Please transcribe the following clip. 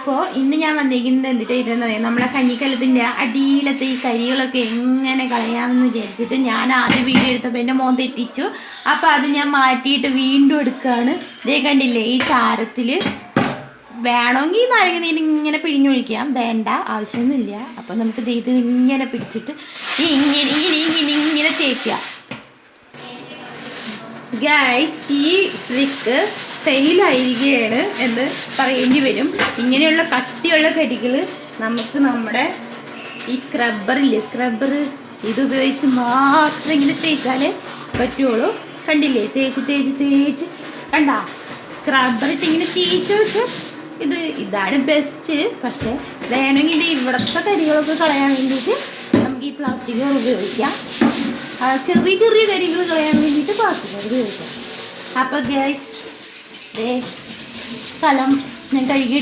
അപ്പോൾ ഇന്ന് ഞാൻ വന്നിരിക്കുന്നത് എന്തിട്ടായിരുന്നു അറിയാം, നമ്മളെ കഞ്ഞിക്കലത്തിൻ്റെ അടിയിലത്തെ ഈ കരികളൊക്കെ എങ്ങനെ കളയാമെന്ന് വിചാരിച്ചിട്ട് ഞാൻ ആദ്യം വീഡിയോ എടുത്തപ്പോൾ എൻ്റെ മോൻ തെറ്റിച്ചു. അപ്പോൾ അത് ഞാൻ മാറ്റിയിട്ട് വീണ്ടും എടുക്കുകയാണ്. ഇതേ കണ്ടില്ലേ, ഈ ചാരത്തിൽ വേണമെങ്കിൽ നാരങ്ങ നീര് ഇങ്ങനെ പിഴിഞ്ഞൊഴിക്കാം, വേണ്ട ആവശ്യമൊന്നുമില്ല. അപ്പോൾ നമുക്ക് ഇത് ഇങ്ങനെ പിടിച്ചിട്ട് ഇങ്ങനെ തേക്കുക. ഗൈസ്, ഈ ട്രിക്ക് ഫെയിലായിരിക്കുകയാണ് എന്ന് പറയേണ്ടി വരും. ഇങ്ങനെയുള്ള കട്ടിയുള്ള കരികൾ നമുക്ക് നമ്മുടെ ഈ സ്ക്രബ്ബർ ഇതുപയോഗിച്ച് മാത്രം ഇങ്ങനെ തേച്ചാലേ പറ്റുള്ളൂ. കണ്ടില്ലേ, തേച്ച് കണ്ട സ്ക്രബ്ബർ ഇട്ട് ഇങ്ങനെ തേച്ച് വെച്ച് ഇതാണ് ബെസ്റ്റ്. പക്ഷേ വേണമെങ്കിൽ ഇത് ഇവിടുത്തെ കരികളൊക്കെ കളയാൻ വേണ്ടിയിട്ട് നമുക്ക് ഈ പ്ലാസ്റ്റിക് ഉപയോഗിക്കാം. ചെറിയ കരികൾ കളയാൻ വേണ്ടിയിട്ട് പ്ലാസ്റ്റിക് ഉപയോഗിക്കാം. അപ്പോൾ ഗൈസ്, കലം ഞാൻ കഴുകി